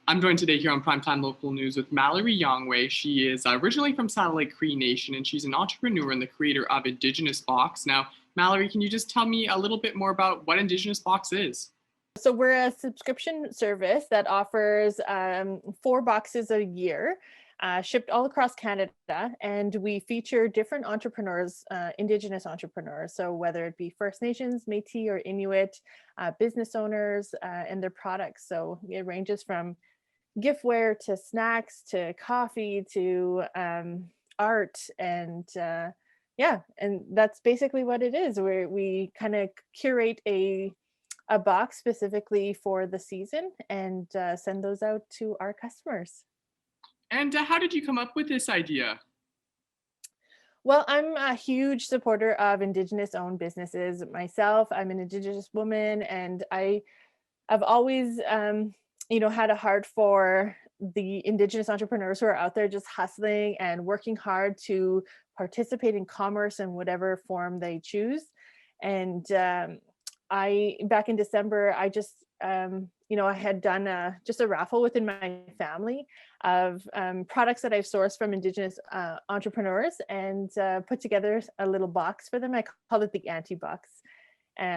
I'm joined today here on Primetime Local News with Mallory Yongwei. She is originally from Satellite Cree Nation, and she's an entrepreneur and the creator of Indigenous Box. Now, Mallory, can you just tell me a little bit more about what Indigenous Box is? So we're a subscription service that offers 4 boxes a year, shipped all across Canada, and we feature different entrepreneurs, Indigenous entrepreneurs. So whether it be First Nations, Métis, or Inuit, business owners, and their products. So it ranges from giftware to snacks to coffee to art and yeah, and that's basically what it is. Where we kind of curate a box specifically for the season and send those out to our customers. And how did you come up with this idea? Well, I'm a huge supporter of Indigenous owned businesses myself. I'm an Indigenous woman, and I've always, had a heart for the Indigenous entrepreneurs who are out there just hustling and working hard to participate in commerce in whatever form they choose. And back in December, I just, I had done just a raffle within my family of products that I've sourced from Indigenous entrepreneurs and put together a little box for them. I call it the Auntie Box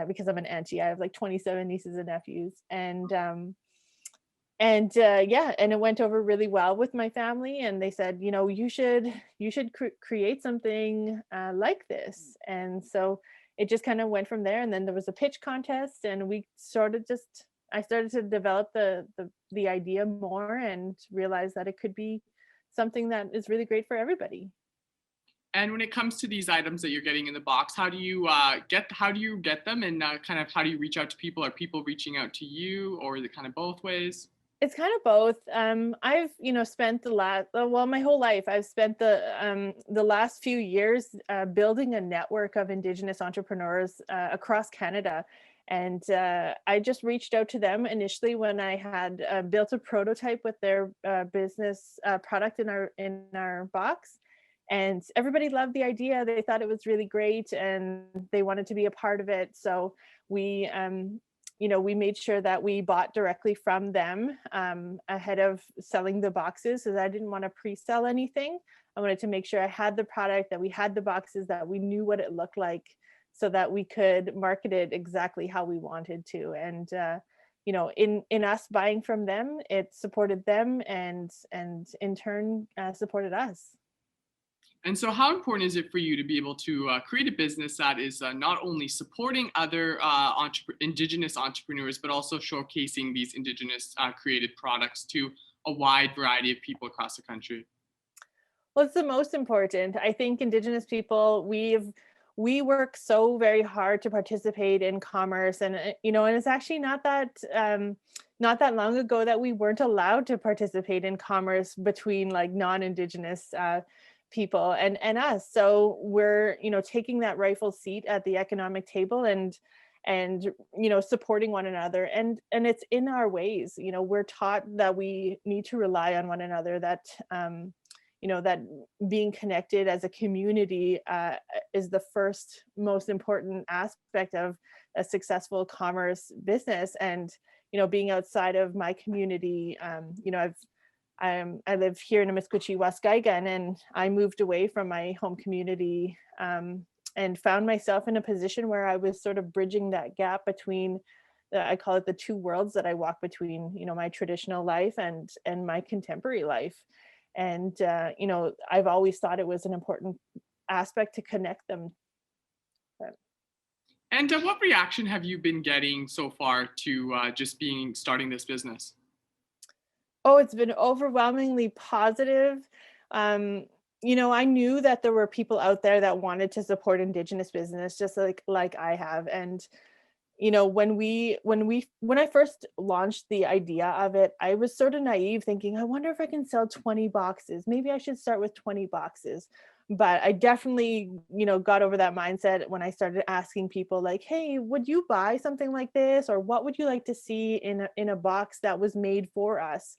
because I'm an auntie. I have like 27 nieces and nephews, and yeah, and it went over really well with my family. And they said, you should create something like this. And so it just kind of went from there. And then there was a pitch contest, and I started to develop the idea more and realized that it could be something that is really great for everybody. And when it comes to these items that you're getting in the box, how do you get them, and kind of how do you reach out to people? Are people reaching out to you, or is it kind of both ways? It's kind of both. I've, spent my whole life. I've spent the last few years building a network of Indigenous entrepreneurs across Canada, and I just reached out to them initially when I had built a prototype with their business product in our box, and everybody loved the idea. They thought it was really great, and they wanted to be a part of it. So we made sure that we bought directly from them ahead of selling the boxes, because I didn't want to pre-sell anything. I wanted to make sure I had the product, that we had the boxes, that we knew what it looked like, so that we could market it exactly how we wanted to. And in us buying from them, it supported them, and in turn supported us. And so, how important is it for you to be able to create a business that is not only supporting other Indigenous entrepreneurs, but also showcasing these Indigenous created products to a wide variety of people across the country? Well, it's the most important. I think Indigenous people, we work so very hard to participate in commerce, and and it's actually not that long ago that we weren't allowed to participate in commerce between like non-Indigenous people and us. So we're taking that rightful seat at the economic table, and supporting one another, and it's in our ways. We're taught that we need to rely on one another, that that being connected as a community is the first most important aspect of a successful commerce business. And being outside of my community, I live here in Amiskwaci, Waskaigan, and I moved away from my home community and found myself in a position where I was sort of bridging that gap between I call it the two worlds that I walk between, my traditional life and my contemporary life. And I've always thought it was an important aspect to connect them. And what reaction have you been getting so far to just starting this business? Oh, it's been overwhelmingly positive. I knew that there were people out there that wanted to support Indigenous business, just like I have. And when I first launched the idea of it, I was sort of naive, thinking, I wonder if I can sell 20 boxes. Maybe I should start with 20 boxes. But I definitely, got over that mindset when I started asking people like, hey, would you buy something like this? Or what would you like to see in a box that was made for us?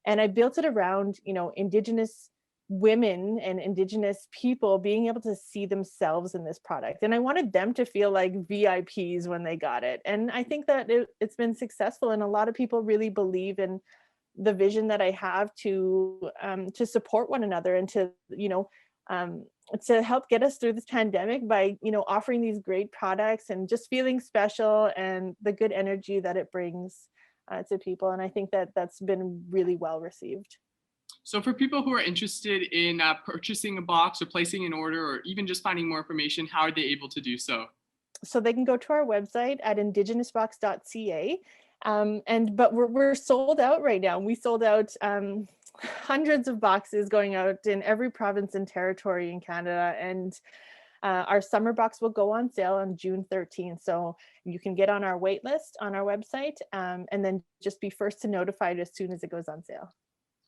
And I built it around, Indigenous women and Indigenous people being able to see themselves in this product. And I wanted them to feel like VIPs when they got it. And I think that it's been successful. And a lot of people really believe in the vision that I have to support one another and to, to help get us through this pandemic by, offering these great products and just feeling special and the good energy that it brings to people. And I think that that's been really well received. So for people who are interested in purchasing a box or placing an order or even just finding more information, how are they able to do so? So they can go to our website at indigenousbox.ca. But we're sold out right now. We sold out hundreds of boxes going out in every province and territory in Canada. And our summer box will go on sale on June 13th. So you can get on our wait list on our website, and then just be first to notified as soon as it goes on sale.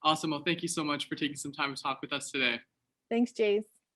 Awesome. Well, thank you so much for taking some time to talk with us today. Thanks, Jace.